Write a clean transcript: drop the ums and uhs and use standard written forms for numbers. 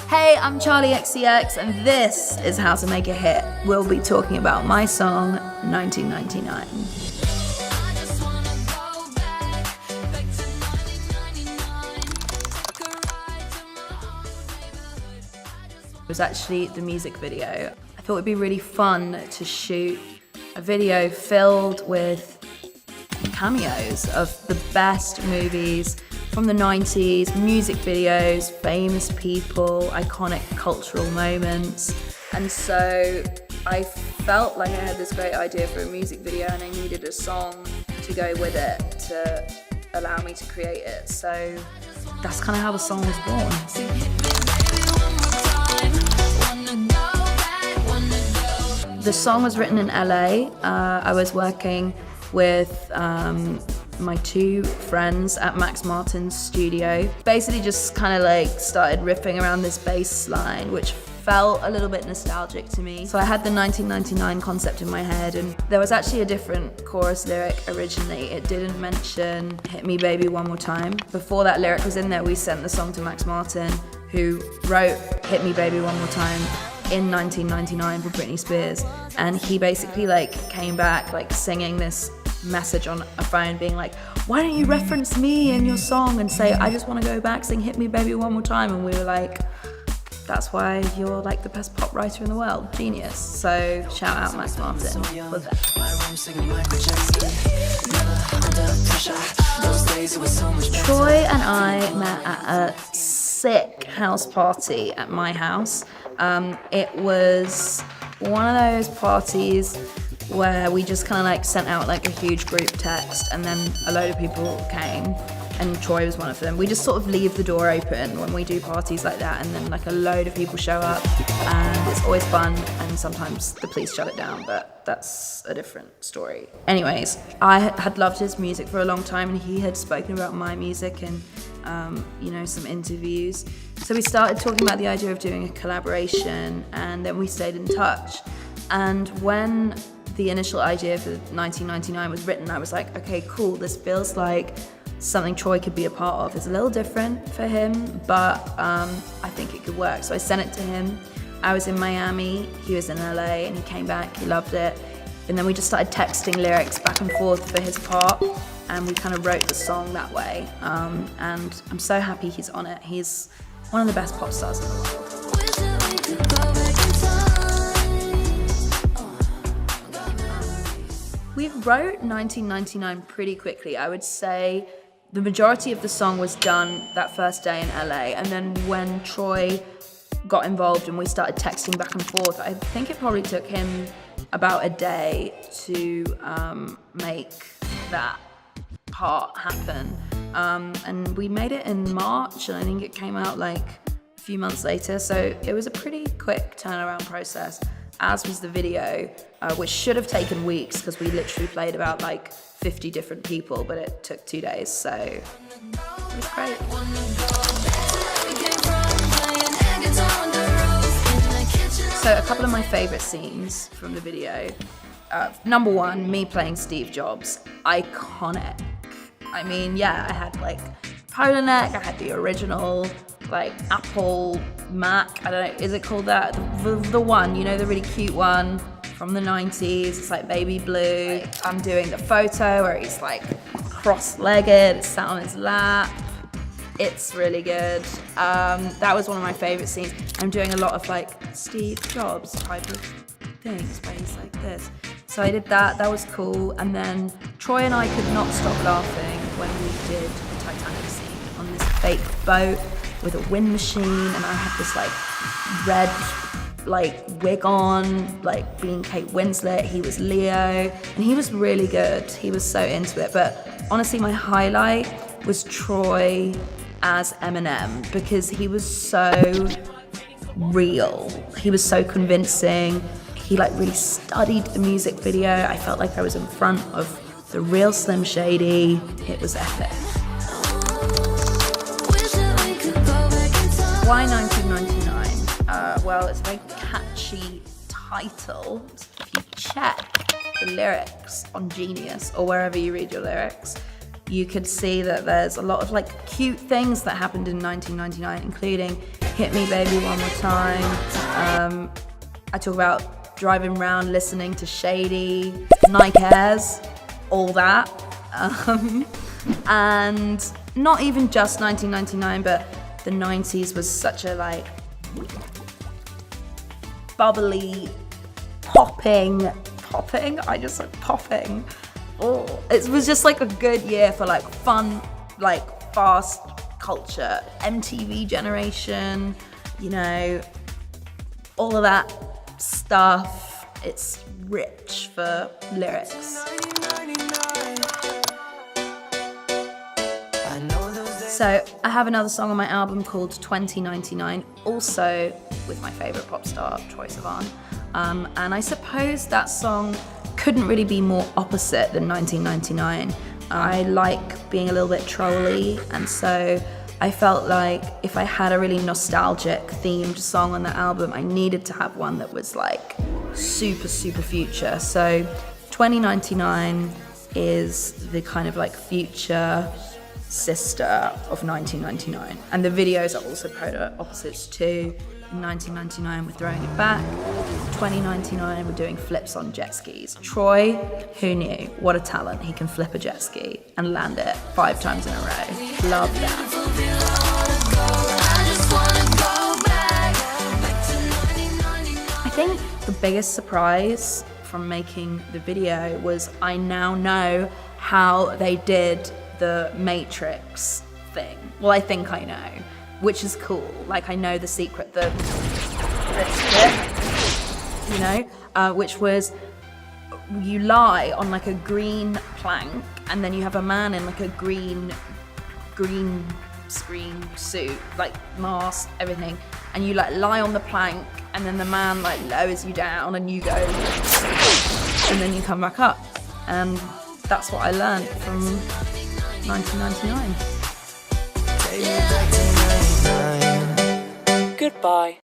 Hey, I'm Charli XCX and this is How to Make a Hit. We'll be talking about my song, 1999. It was actually the music video. I thought it'd be really fun to shoot a video filled with cameos of the best movies from the 90s, music videos, famous people, iconic cultural moments. And so I felt like I had this great idea for a music video and I needed a song to go with it to allow me to create it. So that's kind of how the song was born. The song was written in LA. I was working with my two friends at Max Martin's studio. Basically just kind of like started riffing around this bass line, which felt a little bit nostalgic to me. So I had the 1999 concept in my head, and there was actually a different chorus lyric originally. It didn't mention "Hit Me Baby One More Time." Before that lyric was in there, we sent the song to Max Martin, who wrote "Hit Me Baby One More Time" in 1999 for Britney Spears, and he basically like came back like singing this message on a phone being like, why don't you reference me in your song and say, I just want to go back, sing "Hit Me Baby One More Time." And we were like, that's why you're like the best pop writer in the world, genius. So shout out Max Martin for that. Troy and I met at a sick house party at my house. It was one of those parties where we just kind of like sent out like a huge group text and then a load of people came, and Troy was one of them. We just sort of leave the door open when we do parties like that, and then like a load of people show up, and it's always fun, and sometimes the police shut it down, but that's a different story. Anyways, I had loved his music for a long time, and he had spoken about my music in some interviews. So we started talking about the idea of doing a collaboration, and then we stayed in touch. And when the initial idea for 1999 was written, I was like, okay, cool, this feels like something Troy could be a part of. It's a little different for him, but I think it could work. So I sent it to him. I was in Miami, he was in LA, and he came back, he loved it. And then we just started texting lyrics back and forth for his part, and we kind of wrote the song that way. And I'm so happy he's on it. He's one of the best pop stars in the world. We wrote 1999 pretty quickly. I would say the majority of the song was done that first day in LA. And then when Troy got involved and we started texting back and forth, I think it probably took him about a day to make that part happen. And we made it in March, and I think it came out like a few months later. So it was a pretty quick turnaround process, as was the video, which should have taken weeks because we literally played about like 50 different people, but it took 2 days, so it was great. So a couple of my favorite scenes from the video. Number one, me playing Steve Jobs, iconic. I mean, yeah, I had like polo neck, I had the original like Apple Mac, I don't know, is it called that? The one, you know, the really cute one from the 90s, it's like baby blue. I'm doing the photo where he's like cross-legged, sat on his lap. It's really good. That was one of my favorite scenes. I'm doing a lot of like Steve Jobs type of things where he's like this. So I did that, that was cool. And then Troy and I could not stop laughing when we did the Titanic scene on this fake boat with a wind machine, and I had this like red like wig on, like being Kate Winslet. He was Leo, and he was really good. He was so into it. But honestly, my highlight was Troy as Eminem, because he was so real. He was so convincing. He like really studied the music video. I felt like I was in front of the real Slim Shady. It was epic. Why 1999? Well, it's a very catchy title. If you check the lyrics on Genius or wherever you read your lyrics, you could see that there's a lot of like cute things that happened in 1999, including Hit Me Baby One More Time. I talk about driving around listening to Shady, Nike Airs, all that. And not even just 1999, but the 90s was such a like bubbly, popping, I just said popping. Oh, it was just like a good year for like fun, like fast culture, MTV generation, you know, all of that stuff. It's rich for lyrics. So I have another song on my album called 2099, also with my favorite pop star, Troye Sivan. And I suppose that song couldn't really be more opposite than 1999. I like being a little bit trolly, and so I felt like if I had a really nostalgic themed song on the album, I needed to have one that was like super, super future. So 2099 is the kind of like future sister of 1999. And the videos are also polar opposites too. In 1999, we're throwing it back. 2099, we're doing flips on jet skis. Troye, who knew? What a talent. He can flip a jet ski and land it 5 times in a row. Love that. I think the biggest surprise from making the video was I now know how they did the Matrix thing. Well, I think I know, which is cool. Like, I know the secret, the bit, you know, which was you lie on like a green plank, and then you have a man in like a green screen suit, like mask, everything, and you like lie on the plank, and then the man like lowers you down, and you go, and then you come back up, and that's what I learned from 1999. Goodbye.